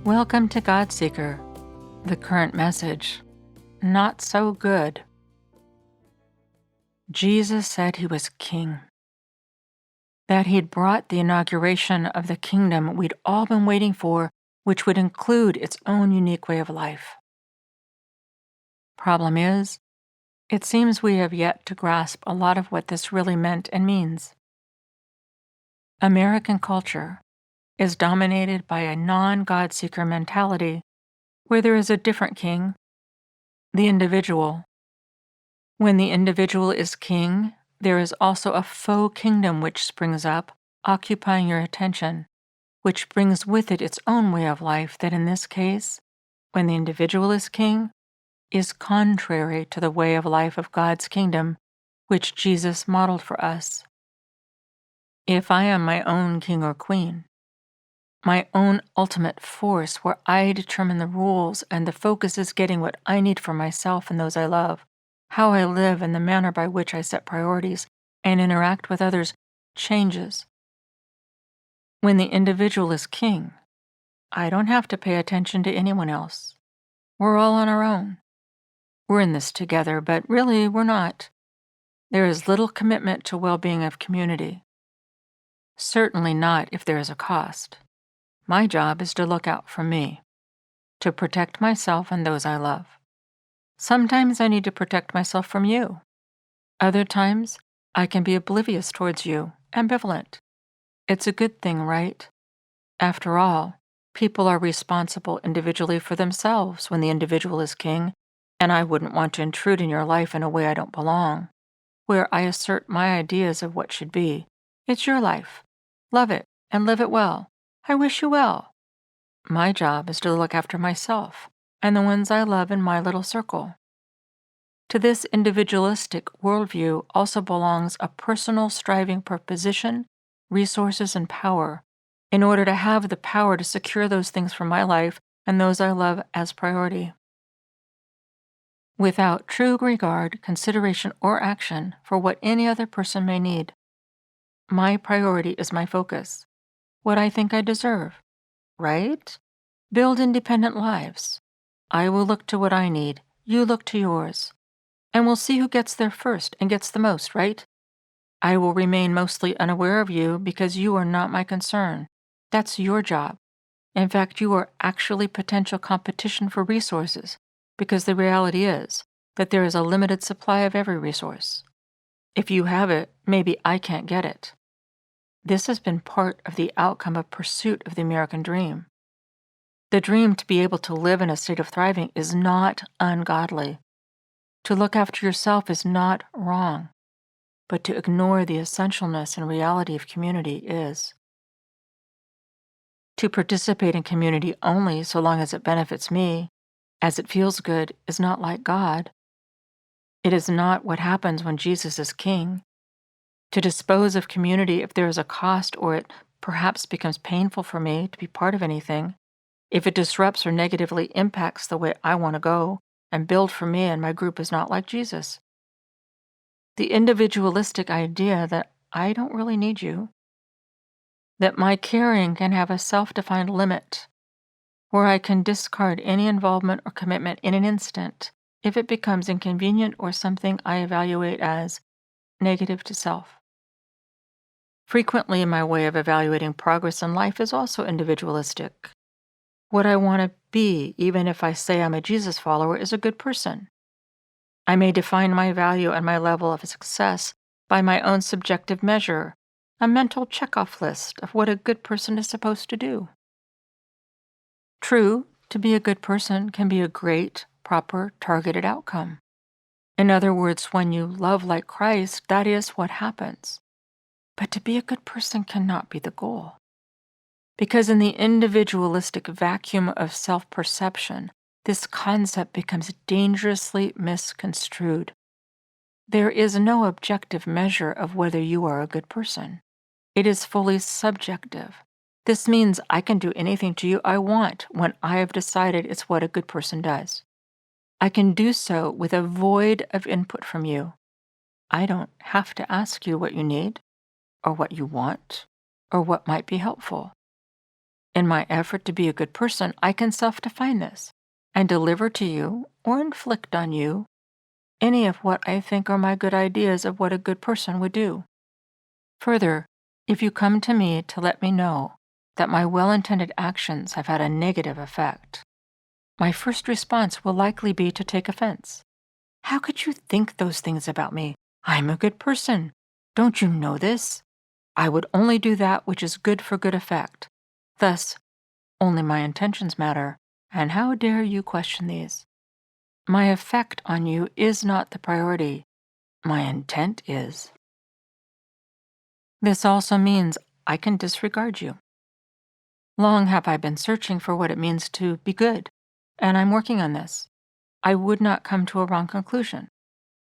Welcome to God Seeker. The current message: not so good. Jesus said he was king, that he'd brought the inauguration of the kingdom we'd all been waiting for, which would include its own unique way of life. Problem is, it seems we have yet to grasp a lot of what this really meant and means. American culture is dominated by a non-God seeker mentality where there is a different king, the individual. When the individual is king, there is also a faux kingdom which springs up, occupying your attention, which brings with it its own way of life that in this case, when the individual is king, is contrary to the way of life of God's kingdom, which Jesus modeled for us. If I am my own king or queen, my own ultimate force where I determine the rules and the focus is getting what I need for myself and those I love, how I live and the manner by which I set priorities and interact with others changes. When the individual is king, I don't have to pay attention to anyone else. We're all on our own. We're in this together, but really we're not. There is little commitment to well-being of community. Certainly not if there is a cost. My job is to look out for me, to protect myself and those I love. Sometimes I need to protect myself from you. Other times, I can be oblivious towards you, ambivalent. It's a good thing, right? After all, people are responsible individually for themselves when the individual is king, and I wouldn't want to intrude in your life in a way I don't belong, where I assert my ideas of what should be. It's your life. Love it and live it well. I wish you well. My job is to look after myself and the ones I love in my little circle. To this individualistic worldview also belongs a personal striving for position, resources, and power in order to have the power to secure those things for my life and those I love as priority. Without true regard, consideration, or action for what any other person may need. My priority is my focus, what I think I deserve, right? Build independent lives. I will look to what I need, you look to yours. And we'll see who gets there first and gets the most, right? I will remain mostly unaware of you because you are not my concern. That's your job. In fact, you are actually potential competition for resources because the reality is that there is a limited supply of every resource. If you have it, maybe I can't get it. This has been part of the outcome of pursuit of the American dream. The dream to be able to live in a state of thriving is not ungodly. To look after yourself is not wrong, but to ignore the essentialness and reality of community is. To participate in community only so long as it benefits me, as it feels good, is not like God. It is not what happens when Jesus is king. To dispose of community if there is a cost or it perhaps becomes painful for me to be part of anything, if it disrupts or negatively impacts the way I want to go and build for me and my group, is not like Jesus. The individualistic idea that I don't really need you, that my caring can have a self-defined limit, where I can discard any involvement or commitment in an instant if it becomes inconvenient or something I evaluate as negative to self. Frequently, my way of evaluating progress in life is also individualistic. What I want to be, even if I say I'm a Jesus follower, is a good person. I may define my value and my level of success by my own subjective measure, a mental checkoff list of what a good person is supposed to do. True, to be a good person can be a great, proper, targeted outcome. In other words, when you love like Christ, that is what happens. But to be a good person cannot be the goal. Because in the individualistic vacuum of self-perception, this concept becomes dangerously misconstrued. There is no objective measure of whether you are a good person. It is fully subjective. This means I can do anything to you I want when I have decided it's what a good person does. I can do so with a void of input from you. I don't have to ask you what you need, or what you want, or what might be helpful. In my effort to be a good person, I can self-define this and deliver to you or inflict on you any of what I think are my good ideas of what a good person would do. Further, if you come to me to let me know that my well-intended actions have had a negative effect, my first response will likely be to take offense. How could you think those things about me? I'm a good person. Don't you know this? I would only do that which is good for good effect. Thus, only my intentions matter, and how dare you question these? My effect on you is not the priority. My intent is. This also means I can disregard you. Long have I been searching for what it means to be good, and I'm working on this. I would not come to a wrong conclusion.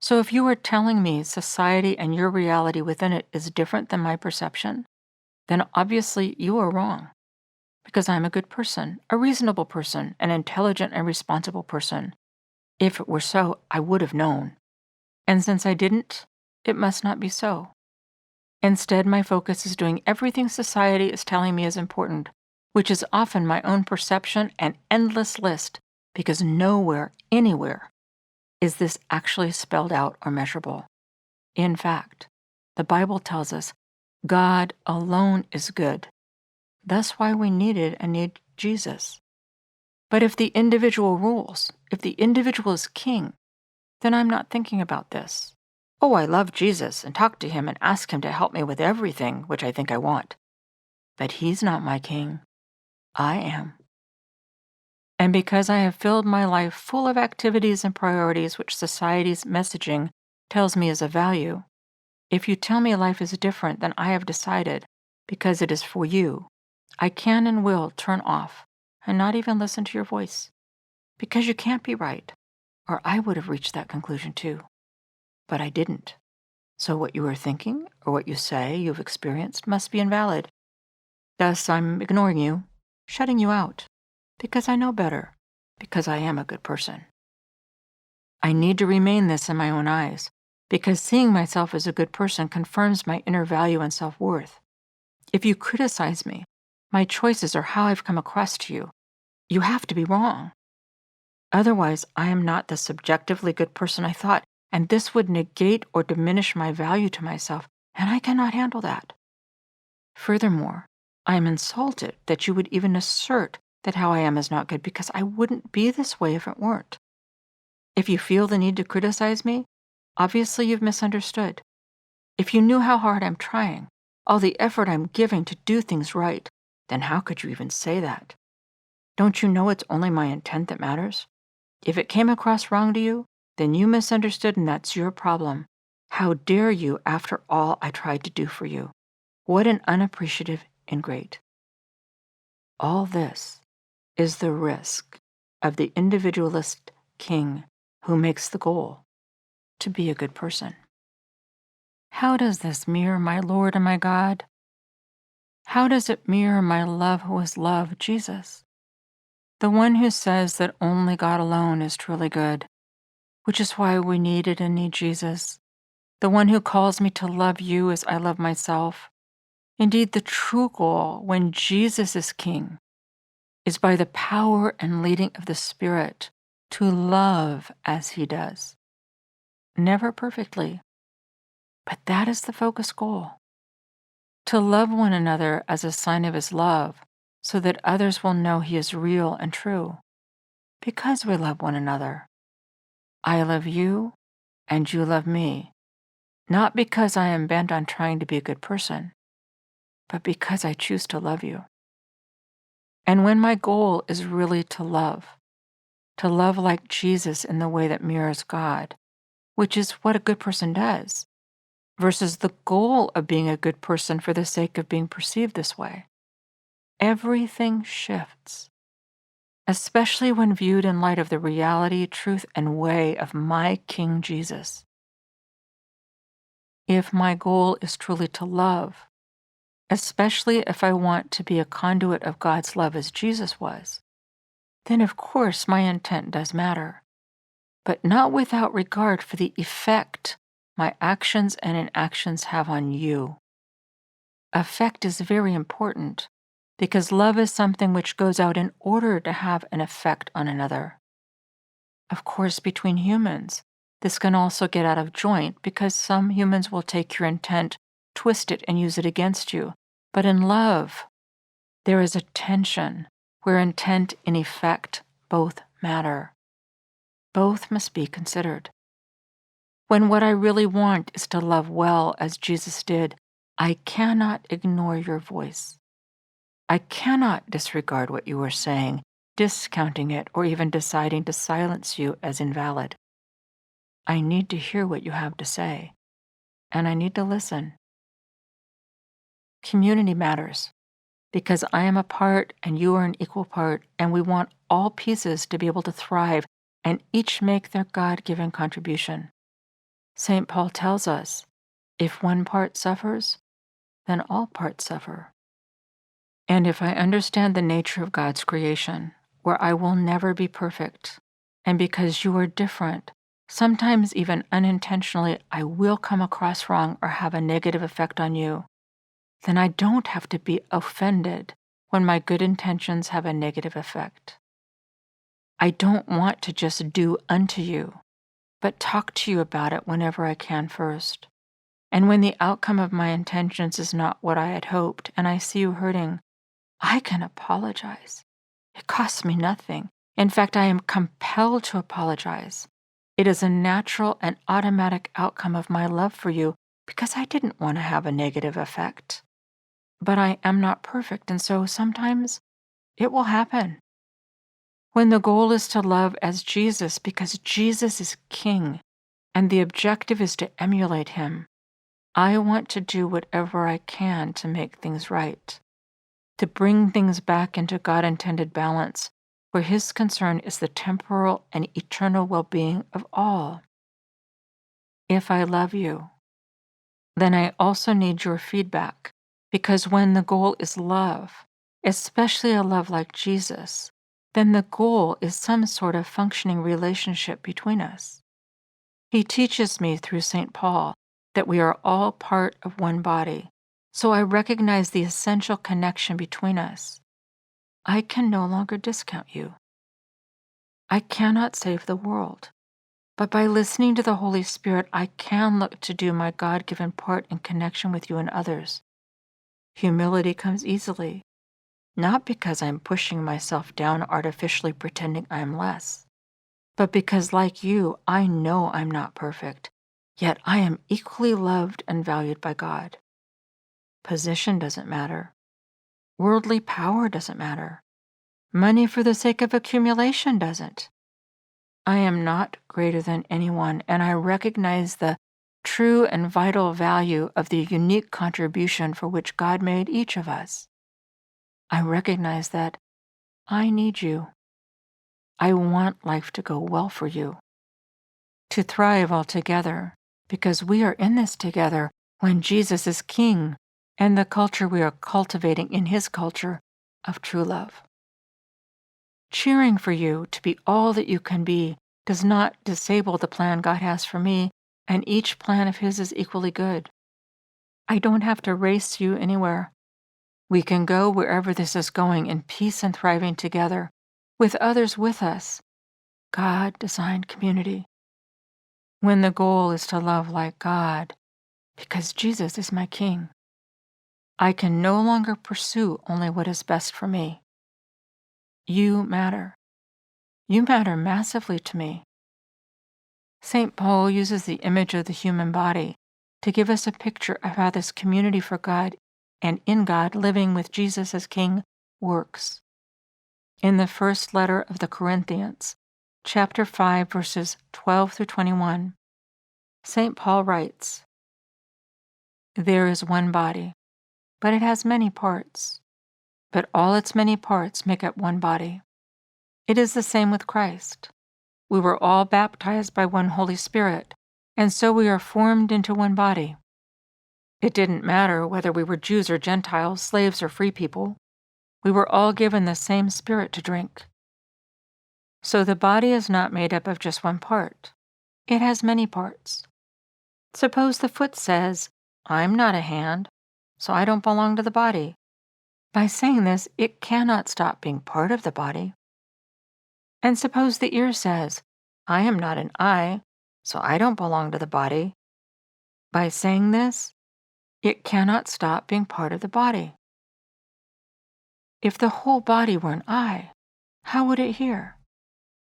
So if you are telling me society and your reality within it is different than my perception, then obviously you are wrong. Because I'm a good person, a reasonable person, an intelligent and responsible person. If it were so, I would have known. And since I didn't, it must not be so. Instead, my focus is doing everything society is telling me is important, which is often my own perception and endless list, because nowhere, anywhere, is this actually spelled out or measurable. In fact, the Bible tells us God alone is good. That's why we needed and need Jesus. But if the individual rules, if the individual is king, then I'm not thinking about this. Oh, I love Jesus and talk to him and ask him to help me with everything which I think I want. But he's not my king. I am. And because I have filled my life full of activities and priorities which society's messaging tells me is of value, if you tell me life is different than I have decided because it is for you, I can and will turn off and not even listen to your voice. Because you can't be right, or I would have reached that conclusion too. But I didn't. So what you are thinking or what you say you've experienced must be invalid. Thus, I'm ignoring you, shutting you out, because I know better, because I am a good person. I need to remain this in my own eyes, because seeing myself as a good person confirms my inner value and self-worth. If you criticize me, my choices or how I've come across to you, you have to be wrong. Otherwise, I am not the subjectively good person I thought, and this would negate or diminish my value to myself, and I cannot handle that. Furthermore, I am insulted that you would even assert that how I am is not good, because I wouldn't be this way if it weren't. If you feel the need to criticize me, obviously you've misunderstood. If you knew how hard I'm trying, all the effort I'm giving to do things right, then how could you even say that? Don't you know it's only my intent that matters? If it came across wrong to you, then you misunderstood and that's your problem. How dare you after all I tried to do for you? What an unappreciative ingrate. All this is the risk of the individualist king who makes the goal to be a good person. How does this mirror my Lord and my God? How does it mirror my love who is love, Jesus? The one who says that only God alone is truly good, which is why we needed and need Jesus. The one who calls me to love you as I love myself. Indeed, the true goal when Jesus is king is by the power and leading of the Spirit to love as he does. Never perfectly, but that is the focus goal. To love one another as a sign of his love so that others will know he is real and true. Because we love one another. I love you and you love me, not because I am bent on trying to be a good person, but because I choose to love you. And when my goal is really to love like Jesus in the way that mirrors God, which is what a good person does, versus the goal of being a good person for the sake of being perceived this way, everything shifts, especially when viewed in light of the reality, truth, and way of my King Jesus. If my goal is truly to love, especially if I want to be a conduit of God's love as Jesus was, then of course my intent does matter, but not without regard for the effect my actions and inactions have on you. Effect is very important, because love is something which goes out in order to have an effect on another. Of course, between humans, this can also get out of joint because some humans will take your intent, twist it, and use it against you. But in love, there is a tension where intent and effect both matter. Both must be considered. When what I really want is to love well as Jesus did, I cannot ignore your voice. I cannot disregard what you are saying, discounting it, or even deciding to silence you as invalid. I need to hear what you have to say, and I need to listen. Community matters because I am a part and you are an equal part, and we want all pieces to be able to thrive and each make their God-given contribution. St. Paul tells us, if one part suffers, then all parts suffer. And if I understand the nature of God's creation, where I will never be perfect, and because you are different, sometimes even unintentionally I will come across wrong or have a negative effect on you, then I don't have to be offended when my good intentions have a negative effect. I don't want to just do unto you, but talk to you about it whenever I can first. And when the outcome of my intentions is not what I had hoped and I see you hurting, I can apologize. It costs me nothing. In fact, I am compelled to apologize. It is a natural and automatic outcome of my love for you because I didn't want to have a negative effect. But I am not perfect, and so sometimes it will happen. When the goal is to love as Jesus because Jesus is King and the objective is to emulate him, I want to do whatever I can to make things right, to bring things back into God-intended balance, where his concern is the temporal and eternal well-being of all. If I love you, then I also need your feedback, because when the goal is love, especially a love like Jesus, then the goal is some sort of functioning relationship between us. He teaches me through St. Paul that we are all part of one body, so I recognize the essential connection between us. I can no longer discount you. I cannot save the world, but by listening to the Holy Spirit, I can look to do my God-given part in connection with you and others. Humility comes easily, not because I'm pushing myself down artificially pretending I'm less, but because, like you, I know I'm not perfect, yet I am equally loved and valued by God. Position doesn't matter. Worldly power doesn't matter. Money for the sake of accumulation doesn't. I am not greater than anyone, and I recognize the true and vital value of the unique contribution for which God made each of us. I recognize that I need you. I want life to go well for you, to thrive all together, because we are in this together when Jesus is King and the culture we are cultivating in his culture of true love. Cheering for you to be all that you can be does not disable the plan God has for me, and each plan of his is equally good. I don't have to race you anywhere. We can go wherever this is going in peace and thriving together, with others with us. God designed community. When the goal is to love like God, because Jesus is my King, I can no longer pursue only what is best for me. You matter. You matter massively to me. St. Paul uses the image of the human body to give us a picture of how this community for God and in God living with Jesus as King works. In the first letter of the Corinthians, chapter 5, verses 12 through 21, St. Paul writes, "There is one body, but it has many parts. But all its many parts make up one body. It is the same with Christ. We were all baptized by one Holy Spirit, and so we are formed into one body. It didn't matter whether we were Jews or Gentiles, slaves or free people. We were all given the same Spirit to drink. So the body is not made up of just one part. It has many parts. Suppose the foot says, 'I'm not a hand, so I don't belong to the body.' By saying this, it cannot stop being part of the body. And suppose the ear says, I am not an eye, so I don't belong to the body. By saying this, it cannot stop being part of the body. If the whole body were an eye, how would it hear?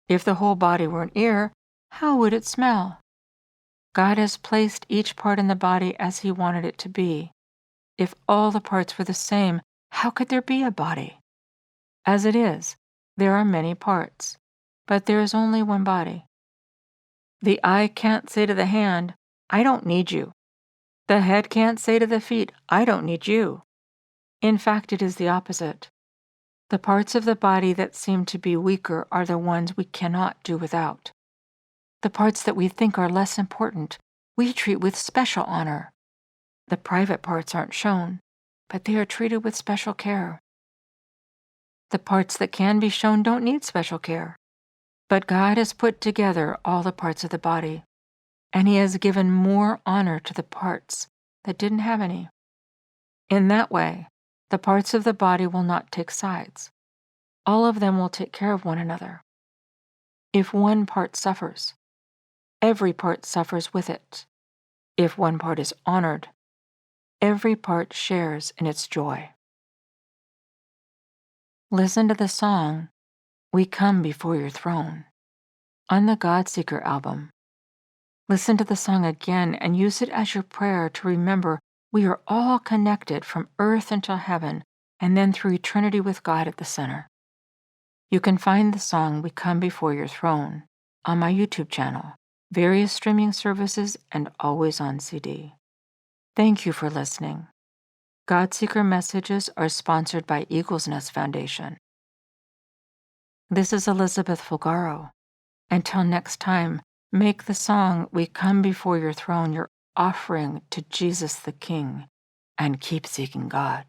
If the whole body were an ear, how would it smell? God has placed each part in the body as He wanted it to be. If all the parts were the same, how could there be a body? As it is, there are many parts, but there is only one body. The eye can't say to the hand, I don't need you. The head can't say to the feet, I don't need you. In fact, it is the opposite. The parts of the body that seem to be weaker are the ones we cannot do without. The parts that we think are less important, we treat with special honor. The private parts aren't shown, but they are treated with special care. The parts that can be shown don't need special care. But God has put together all the parts of the body, and He has given more honor to the parts that didn't have any. In that way, the parts of the body will not take sides. All of them will take care of one another. If one part suffers, every part suffers with it. If one part is honored, every part shares in its joy. Listen to the song, We Come Before Your Throne, on the God Seeker album. Listen to the song again and use it as your prayer to remember we are all connected from earth until heaven and then through eternity with God at the center. You can find the song We Come Before Your Throne on my YouTube channel, various streaming services, and always on CD. Thank you for listening. God Seeker messages are sponsored by Eagle's Nest Foundation. This is Elizabeth Fulgaro. Until next time, make the song We Come Before Your Throne your offering to Jesus the King, and keep seeking God.